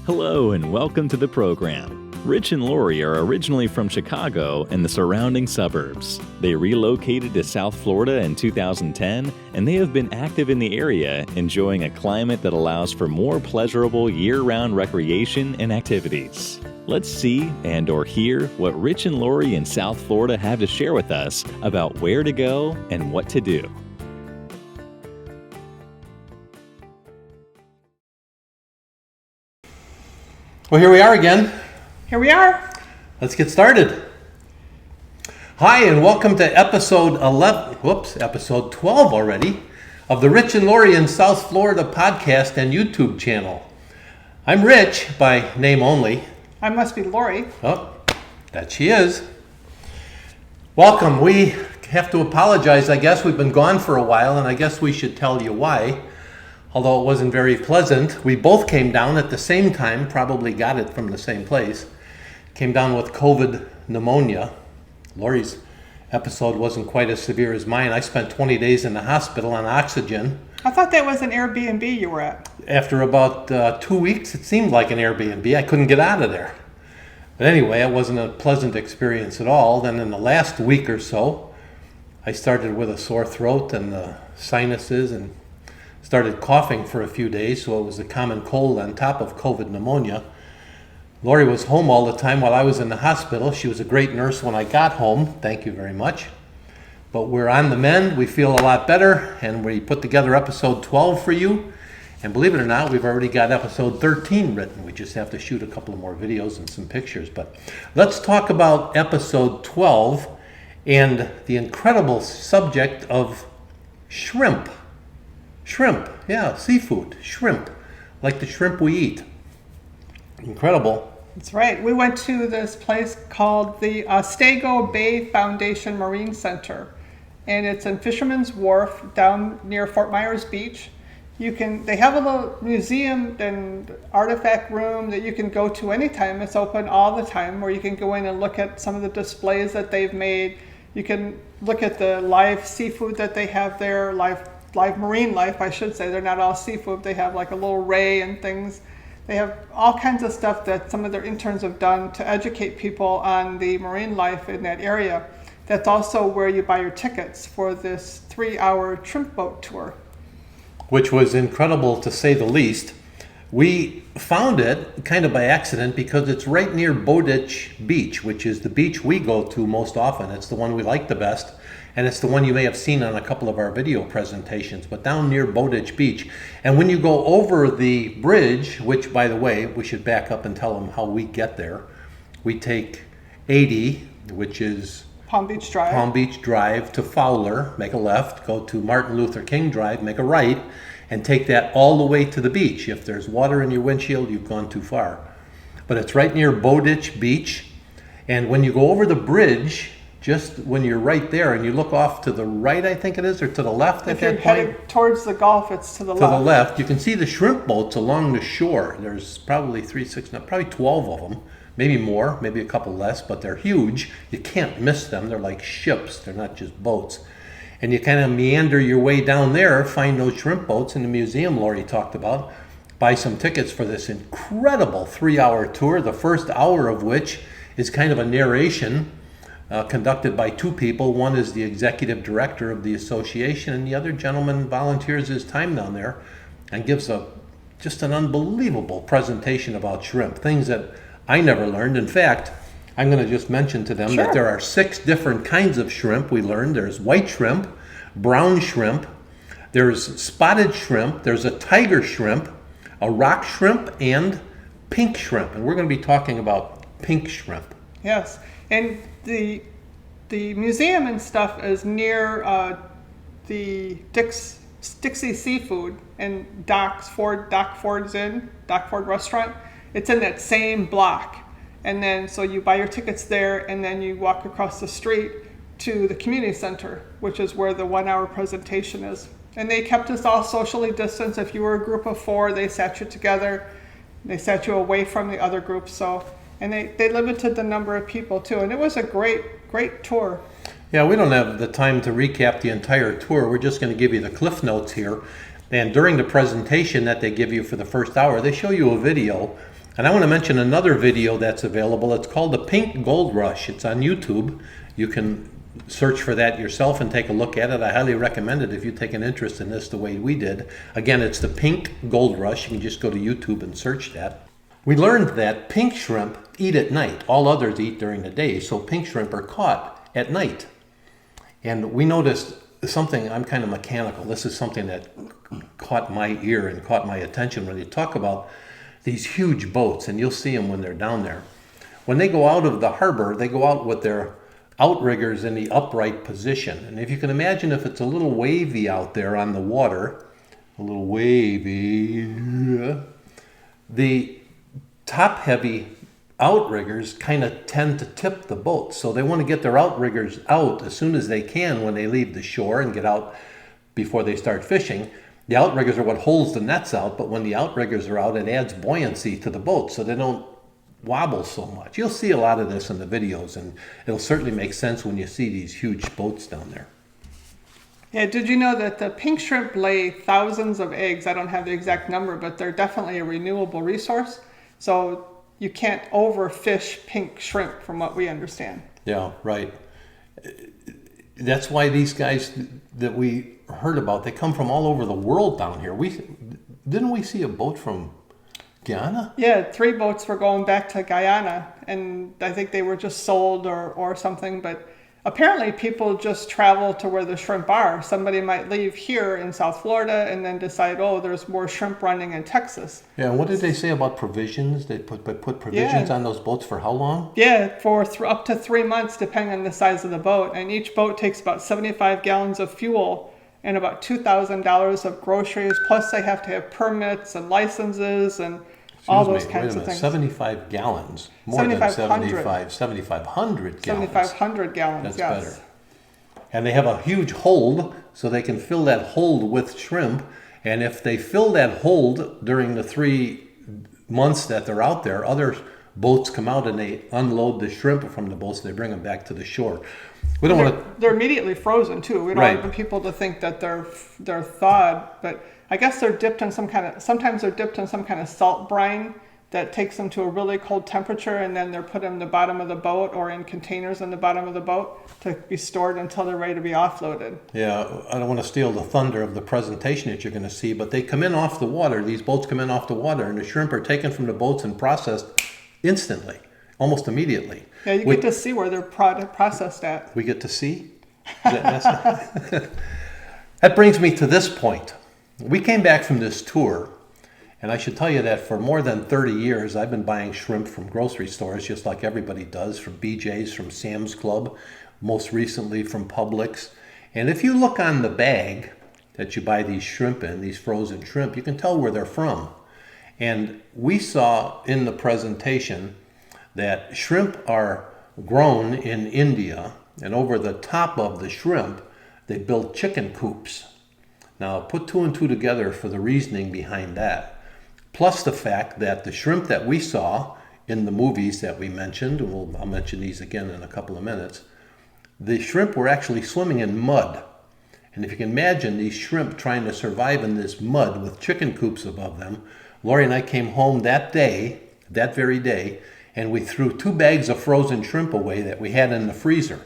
Hello and welcome to the program. Rich and Laurie are originally from Chicago and the surrounding suburbs. They relocated to South Florida in 2010, and they have been active in the area, enjoying a climate that allows for more pleasurable year-round recreation and activities. Let's see and/or hear what Rich and Laurie in South Florida have to share with us about where to go and what to do. Well, here we are again. Here we are. Let's get started. Hi, and welcome to episode 12 already of the Rich and Laurie in South Florida podcast and YouTube channel. I'm Rich by name only. I must be Laurie. Oh, that she is. Welcome. We have to apologize. I guess we've been gone for a while, and I guess we should tell you why. Although it wasn't very pleasant, we both came down at the same time, probably got it from the same place. Came down with COVID pneumonia. Laurie's episode wasn't quite as severe as mine. I spent 20 days in the hospital on oxygen. I thought that was an Airbnb you were at. After about 2 weeks, it seemed like an Airbnb. I couldn't get out of there. But anyway, it wasn't a pleasant experience at all. Then in the last week or so, I started with a sore throat and sinuses and started coughing for a few days, so it was a common cold on top of COVID pneumonia. Laurie was home all the time while I was in the hospital. She was a great nurse when I got home. Thank you very much. But we're on the mend. We feel a lot better, and we put together episode 12 for you. And believe it or not, we've already got episode 13 written. We just have to shoot a couple of more videos and some pictures. But let's talk about episode 12 and the incredible subject of shrimp. Shrimp, yeah, seafood, shrimp, like the shrimp we eat. Incredible. That's right. We went to this place called the Ostego Bay Foundation Marine Center, and it's in Fisherman's Wharf down near Fort Myers Beach. They have a little museum and artifact room that you can go to anytime. It's open all the time, where you can go in and look at some of the displays that they've made. You can look at the live seafood that they have there, live marine life, I should say. They're not all seafood. They have like a little ray and things. They have all kinds of stuff that some of their interns have done to educate people on the marine life in that area. That's also where you buy your tickets for this 3-hour shrimp boat tour. Which was incredible to say the least. We found it kind of by accident because it's right near Bowditch Beach, which is the beach we go to most often. It's the one we like the best. And it's the one you may have seen on a couple of our video presentations, but down near Bowditch Beach. And when you go over the bridge, which, by the way, we should back up and tell them how we get there. We take 80, which is Palm Beach Drive to Fowler, make a left, go to Martin Luther King Drive, make a right, and take that all the way to the beach. If there's water in your windshield, you've gone too far. But it's right near Bowditch Beach. And when you go over the bridge, just when you're right there and you look off to the right, I think it is, or to the left at that point. If you're headed towards the Gulf, it's to the left. To the left. You can see the shrimp boats along the shore. There's probably 12 of them, maybe more, maybe a couple less, but they're huge. You can't miss them. They're like ships. They're not just boats. And you kind of meander your way down there, find those shrimp boats in the museum Laurie talked about, buy some tickets for this incredible 3-hour tour, the first hour of which is kind of a narration conducted by two people. One is the executive director of the association, and the other gentleman volunteers his time down there and gives just an unbelievable presentation about shrimp, things that I never learned. In fact, I'm going to just mention to them that there are 6 different kinds of shrimp we learned. There's white shrimp, brown shrimp, there's spotted shrimp, there's a tiger shrimp, a rock shrimp, and pink shrimp. And we're going to be talking about pink shrimp. Yes. And the museum and stuff is near the Dixie Seafood and Doc Ford restaurant. It's in that same block. And then so you buy your tickets there, and then you walk across the street to the community center, which is where the 1-hour presentation is. And they kept us all socially distanced. If you were a group of 4, they sat you together. They sat you away from the other groups. And they limited the number of people too. And it was a great tour. Yeah, we don't have the time to recap the entire tour. We're just going to give you the cliff notes here. And during the presentation that they give you for the first hour, they show you a video And I want to mention another video that's available. It's called The Pink Gold Rush. It's on YouTube. You can search for that yourself and take a look at it. I highly recommend it if you take an interest in this the way we did. Again, it's The Pink Gold Rush. You can just go to YouTube and search that. We learned that pink shrimp eat at night. All others eat during the day, so pink shrimp are caught at night. And we noticed something, I'm kind of mechanical. This is something that caught my ear and caught my attention when you talk about these huge boats, and you'll see them when they're down there. When they go out of the harbor, they go out with their outriggers in the upright position. And if you can imagine, if it's a little wavy out there on the water, a little wavy, the top-heavy outriggers kind of tend to tip the boat. So they want to get their outriggers out as soon as they can when they leave the shore and get out before they start fishing. The outriggers are what holds the nets out, but when the outriggers are out, it adds buoyancy to the boat so they don't wobble so much. You'll see a lot of this in the videos, and it'll certainly make sense when you see these huge boats down there. Yeah, did you know that the pink shrimp lay thousands of eggs? I don't have the exact number, but they're definitely a renewable resource. So you can't overfish pink shrimp from what we understand. Yeah, right. That's why these guys that we heard about, they come from all over the world down here. Didn't we see a boat from Guyana? Yeah, 3 boats were going back to Guyana, and I think they were just sold or something, but apparently people just travel to where the shrimp are. Somebody might leave here in South Florida and then decide, oh, there's more shrimp running in Texas. Yeah, and what did they say about provisions? They put provisions on those boats for how long? Yeah, for up to 3 months, depending on the size of the boat. And each boat takes about 75 gallons of fuel and about $2,000 of groceries. Plus they have to have permits and licenses and all those kinds of things. 75 gallons. More than 7,500 gallons. 7,500 gallons, That's yes. better. And they have a huge hold, so they can fill that hold with shrimp. And if they fill that hold during the 3 months that they're out there, other boats come out and they unload the shrimp from the boats. They bring them back to the shore. We don't want to. They're immediately frozen too. We don't want people to think that they're thawed, but I guess they're dipped in sometimes they're dipped in some kind of salt brine that takes them to a really cold temperature, and then they're put in the bottom of the boat or in containers in the bottom of the boat to be stored until they're ready to be offloaded. Yeah, I don't want to steal the thunder of the presentation that you're going to see, but they come in off the water. These boats come in off the water, and the shrimp are taken from the boats and processed instantly, almost immediately. Yeah, you get to see where they're processed at. We get to see? That brings me to this point. We came back from this tour, and I should tell you that for more than 30 years, I've been buying shrimp from grocery stores, just like everybody does, from BJ's, from Sam's Club, most recently from Publix. And if you look on the bag that you buy these shrimp in, these frozen shrimp, you can tell where they're from. And we saw in the presentation that shrimp are grown in India, and over the top of the shrimp, they build chicken coops. Now, put 2 and 2 together for the reasoning behind that. Plus the fact that the shrimp that we saw in the movies that we mentioned, and I'll mention these again in a couple of minutes, the shrimp were actually swimming in mud. And if you can imagine these shrimp trying to survive in this mud with chicken coops above them, Laurie and I came home that very day, and we threw 2 bags of frozen shrimp away that we had in the freezer,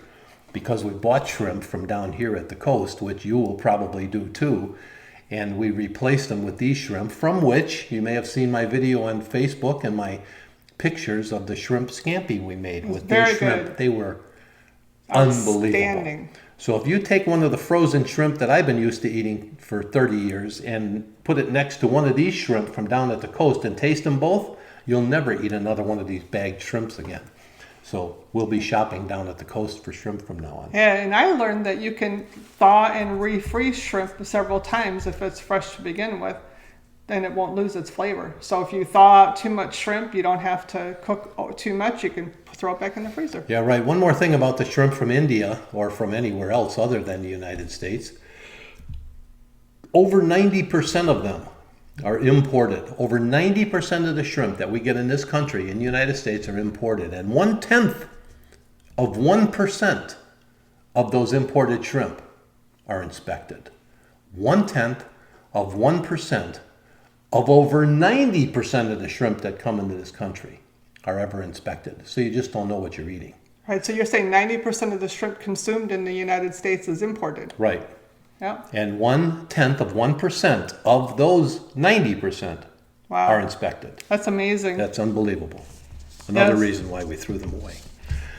because we bought shrimp from down here at the coast, which you will probably do too, and we replaced them with these shrimp, from which you may have seen my video on Facebook and my pictures of the shrimp scampi we made with these shrimp. Good. They were unbelievable. So if you take one of the frozen shrimp that I've been used to eating for 30 years and put it next to one of these shrimp from down at the coast and taste them both, you'll never eat another one of these bagged shrimps again. So we'll be shopping down at the coast for shrimp from now on. Yeah, and I learned that you can thaw and refreeze shrimp several times if it's fresh to begin with, then it won't lose its flavor. So if you thaw out too much shrimp, you don't have to cook too much. You can throw it back in the freezer. Yeah, right. One more thing about the shrimp from India or from anywhere else other than the United States. Over 90% of them are imported. Over 90% of the shrimp that we get in this country, in the United States, are imported. And 1/10 of 1% of those imported shrimp are inspected. 1/10 of 1% of over 90% of the shrimp that come into this country are ever inspected. So you just don't know what you're eating. Right, so you're saying 90% of the shrimp consumed in the United States is imported. Right. Yeah. And 1/10 of 1% of those 90% Wow. are inspected. That's amazing. That's unbelievable. Another Yes. reason why we threw them away.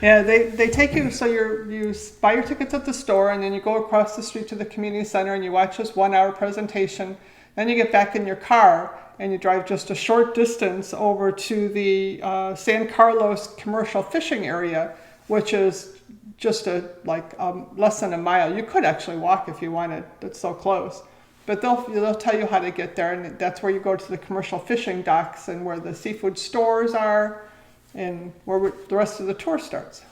Yeah, they take you, so you buy your tickets at the store, and then you go across the street to the community center and you watch this 1 hour presentation. Then you get back in your car and you drive just a short distance over to the San Carlos commercial fishing area, which is just less than a mile. You could actually walk if you wanted. It's so close. But they'll tell you how to get there, and that's where you go to the commercial fishing docks and where the seafood stores are and where the rest of the tour starts.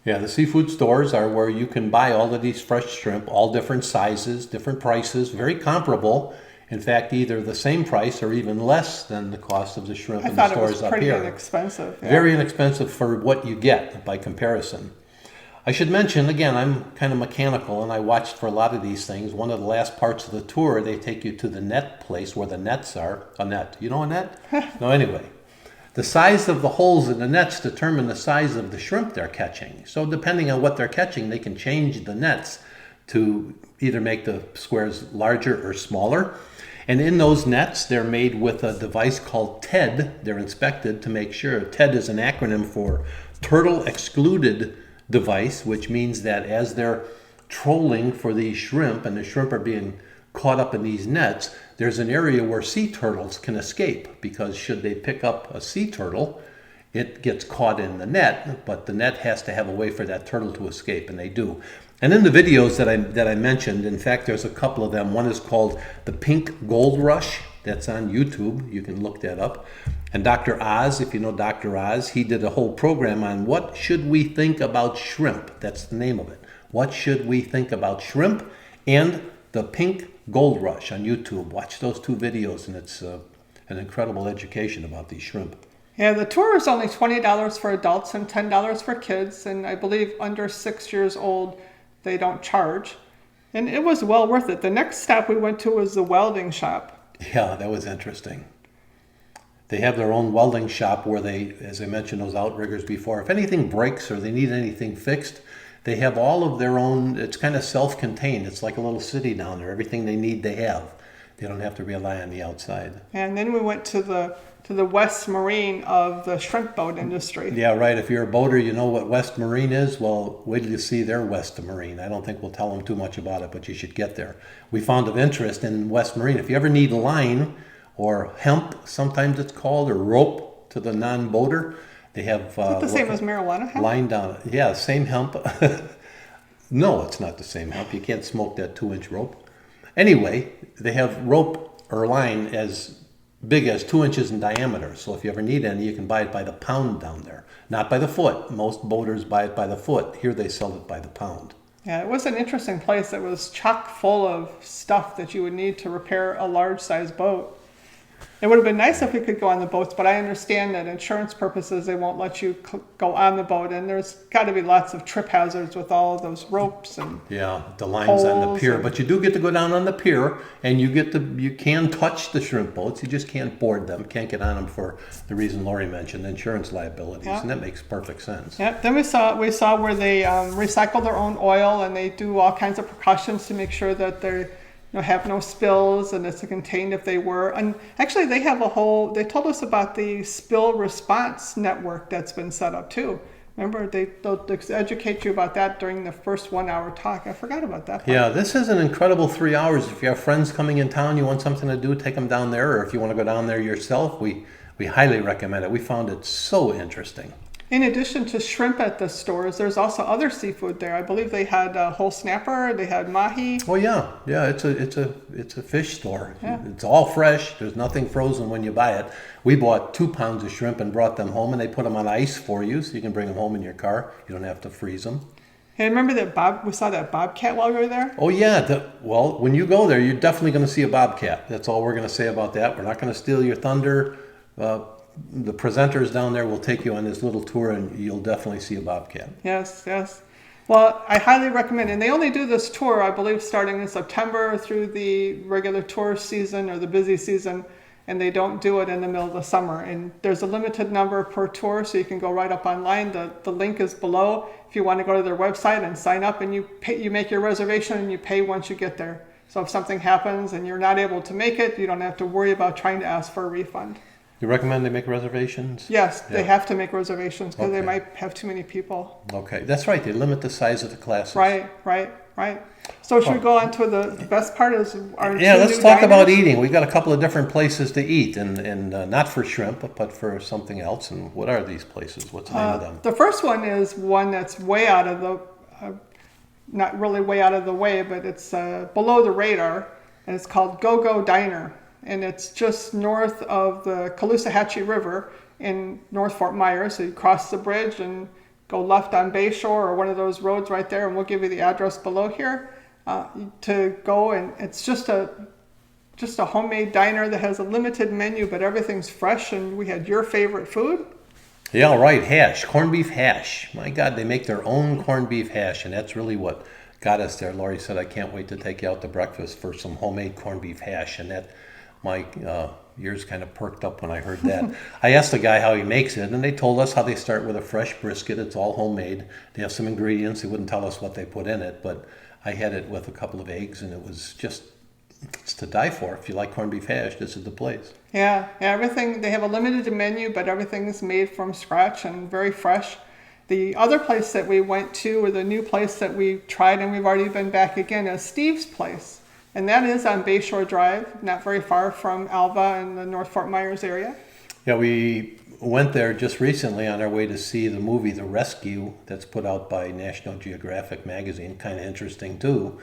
Yeah, the seafood stores are where you can buy all of these fresh shrimp, all different sizes, different prices, very comparable. In fact, either the same price or even less than the cost of the shrimp in the stores up here. I thought it was pretty inexpensive. Yeah. Very inexpensive for what you get by comparison. I should mention, again, I'm kind of mechanical and I watched for a lot of these things. One of the last parts of the tour, they take you to the net place where the nets are. A net. You know a net? No, anyway. The size of the holes in the nets determine the size of the shrimp they're catching. So depending on what they're catching, they can change the nets to either make the squares larger or smaller. And in those nets, they're made with a device called TED. They're inspected to make sure. TED is an acronym for Turtle Excluded Device, which means that as they're trolling for these shrimp and the shrimp are being caught up in these nets, there's an area where sea turtles can escape, because should they pick up a sea turtle, it gets caught in the net, but the net has to have a way for that turtle to escape, and they do. And in the videos that I mentioned, in fact, there's a couple of them. One is called The Pink Gold Rush. That's on YouTube. You can look that up. And Dr. Oz, if you know Dr. Oz, he did a whole program on what should we think about shrimp. That's the name of it. What should we think about shrimp? And The Pink Gold Rush on YouTube. Watch those two videos, and it's an incredible education about these shrimp. Yeah, the tour is only $20 for adults and $10 for kids, and I believe under 6 years old they don't charge. And it was well worth it. The next stop we went to was the Welding Shop. Yeah, that was interesting. They have their own welding shop where they, as I mentioned, those outriggers before, if anything breaks or they need anything fixed, they have all of their own. It's kind of self-contained. It's like a little city down there. Everything they need, they have. They don't have to rely on the outside. And then we went to the West Marine of the shrimp boat industry. Yeah, right. If you're a boater, you know what West Marine is. Well, wait till you see their West Marine. I don't think we'll tell them too much about it, but you should get there. We found of interest in West Marine. If you ever need line or hemp, sometimes it's called, or rope to the non-boater, they have. Is it the same as marijuana hemp? Line down. Yeah, same hemp. No, it's not the same hemp. You can't smoke that 2-inch rope. Anyway, they have rope or line as big as 2 inches in diameter. So if you ever need any, you can buy it by the pound down there. Not by the foot. Most boaters buy it by the foot. Here they sell it by the pound. Yeah, it was an interesting place. It was chock full of stuff that you would need to repair a large size boat. It would have been nice if we could go on the boats, but I understand that insurance purposes, they won't let you go on the boat. And there's got to be lots of trip hazards with all of those ropes and yeah, the lines on the pier. and- But you do get to go down on the pier, and you can touch the shrimp boats. You just can't board them. Can't get on them for the reason Laurie mentioned, insurance liabilities, Yeah. and that makes perfect sense. Yep. Then we saw where they recycle their own oil, and they do all kinds of precautions to make sure that they have no spills, and it's contained if they were. And actually, they have they told us about the spill response network that's been set up too. Remember, they'll educate you about that during the first 1 hour talk. I forgot about that part. Yeah, this is an incredible 3 hours. If you have friends coming in town, you want something to do, take them down there. Or if you want to go down there yourself, we highly recommend it. We found it so interesting. In addition to shrimp at the stores, there's also other seafood there. I believe they had whole snapper, they had mahi. Oh yeah, it's a fish store. Yeah. It's all fresh. There's nothing frozen when you buy it. We bought 2 pounds of shrimp and brought them home, and they put them on ice for you, so you can bring them home in your car. You don't have to freeze them. Hey, remember that we saw that bobcat while we were there? Oh yeah, well, when you go there, you're definitely going to see a bobcat. That's all we're going to say about that. We're not going to steal your thunder. The presenters down there will take you on this little tour, and you'll definitely see a bobcat. Yes. Well, I highly recommend it. And they only do this tour, I believe, starting in September through the regular tour season or the busy season. and they don't do it in the middle of the summer. And there's a limited number per tour, so you can go right up online. The link is below if you want to go to their website and sign up, and you make your reservation and you pay once you get there. So if something happens and you're not able to make it, you don't have to worry about trying to ask for a refund. You recommend they make reservations? Yes, Yeah. they have to make reservations because they Okay. might have too many people. Okay, that's right. They limit the size of the classes. Right. So should we go on to the best part is our Yeah, two let's new talk about diners? eating. We've got a couple of different places to eat, and not for shrimp, but for something else. And what are these places? What's the name of them? The first one is one that's way out of the, not really way out of the way, but it's below the radar, and it's called Go Diner. And it's just north of the Caloosahatchee River in North Fort Myers. So you cross the bridge and go left on Bayshore or one of those roads right there, and we'll give you the address below here to go. And it's just a homemade diner that has a limited menu, but everything's fresh. And we had your favorite food. Yeah, right. Hash, corned beef hash. My God, they make their own corned beef hash, and that's really what got us there. Laurie said, "I can't wait to take you out to breakfast for some homemade corned beef hash," and that. My ears kind of perked up when I heard that. I asked the guy how he makes it, and they told us how they start with a fresh brisket. It's all homemade. They have some ingredients. They wouldn't tell us what they put in it, but I had it with a couple of eggs, and it was just, it's to die for. If you like corned beef hash, this is the place. Yeah, everything, they have a limited menu, but everything is made from scratch and very fresh. The other place that we went to, or the new place that we tried, and we've already been back again, is Steve's Place. And that is on Bayshore Drive, not very far from Alva in the North Fort Myers area. Yeah, we went there just recently on our way to see the movie The Rescue that's put out by National Geographic magazine. Kind of interesting too.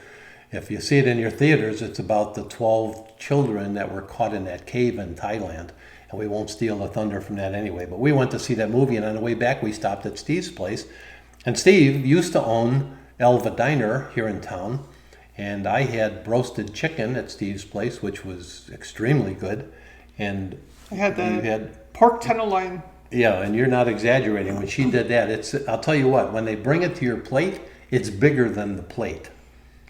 If you see it in your theaters, it's about the 12 children that were caught in that cave in Thailand. And we won't steal the thunder from that anyway. But we went to see that movie, and on the way back we stopped at Steve's Place. And Steve used to own Alva Diner here in town. And I had roasted chicken at Steve's Place, which was extremely good. And I had you the pork tenderloin. Yeah, and you're not exaggerating. When she did that, I'll tell you what, when they bring it to your plate, it's bigger than the plate.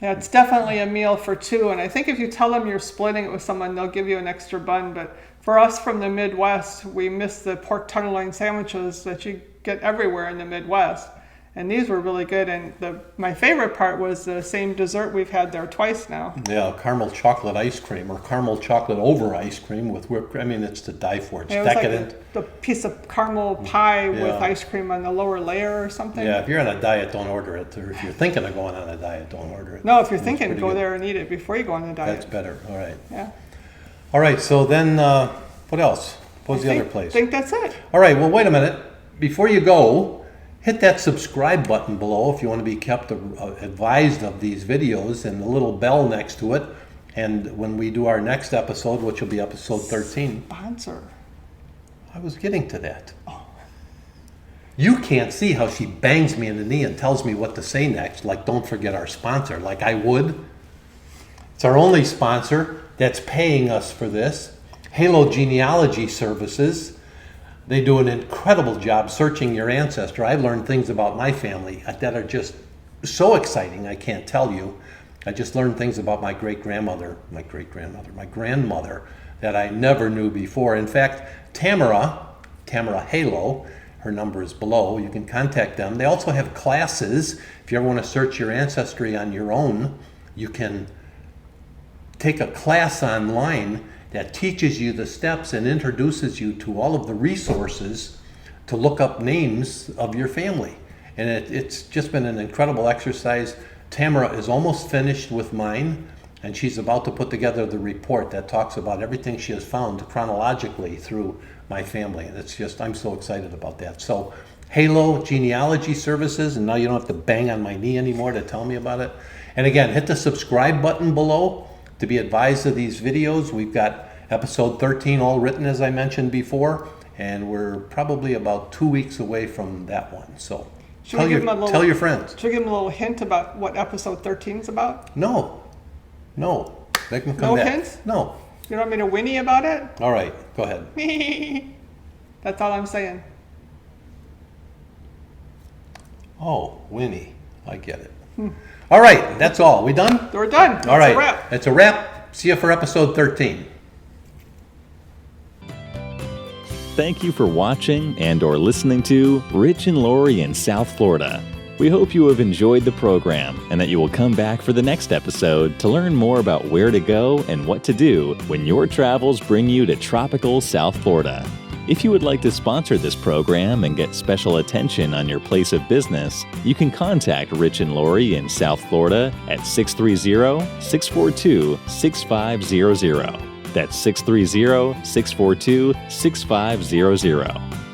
Yeah, it's definitely a meal for two. And I think if you tell them you're splitting it with someone, they'll give you an extra bun. But for us from the Midwest, we miss the pork tenderloin sandwiches that you get everywhere in the Midwest. And these were really good. And my favorite part was the same dessert we've had there twice now. Yeah, caramel chocolate ice cream or caramel chocolate over ice cream with whipped cream. I mean, it's to die for. It's it was decadent. like the piece of caramel pie with ice cream on the lower layer or something. Yeah, if you're on a diet, don't order it. Or if you're thinking of going on a diet, don't order it. No, if you're It's thinking, pretty go good. there and eat it before you go on the diet. That's better. All right. Yeah. All right, so then what else? What was the other place? I think that's it. All right, well, wait a minute. Before you go, hit that subscribe button below if you want to be kept advised of these videos, and the little bell next to it. And when we do our next episode, which will be episode 13. Sponsor. I was getting to that. You can't see how she bangs me in the knee and tells me what to say next, like don't forget our sponsor, like I would. It's our only sponsor that's paying us for this. Halo Genealogy Services. They do an incredible job searching your ancestor. I learned things about my family that are just so exciting, I can't tell you. I just learned things about my grandmother that I never knew before. In fact, Tamara Halo, her number is below. You can contact them. They also have classes. If you ever want to search your ancestry on your own, you can take a class online that teaches you the steps and introduces you to all of the resources to look up names of your family. And it's just been an incredible exercise. Tamara is almost finished with mine, and she's about to put together the report that talks about everything she has found chronologically through my family. And it's just, I'm so excited about that. So Halo Genealogy Services, and now you don't have to bang on my knee anymore to tell me about it. And again, hit the subscribe button below to be advised of these videos. We've got episode 13 all written, as I mentioned before, and we're probably about 2 weeks away from that one. So tell your friends. Should we give them a little hint about what episode 13 is about? No. Make them come No back. hints? No. You don't want me to whinny about it? All right, go ahead. That's all I'm saying. Oh, Winnie. I get it. All right, that's all. We done? We're done. All right. That's a wrap. It's a wrap. See you for episode 13. Thank you for watching and/or listening to Rich and Laurie in South Florida. We hope you have enjoyed the program and that you will come back for the next episode to learn more about where to go and what to do when your travels bring you to tropical South Florida. If you would like to sponsor this program and get special attention on your place of business, you can contact Rich and Laurie in South Florida at 630-642-6500. That's 630-642-6500.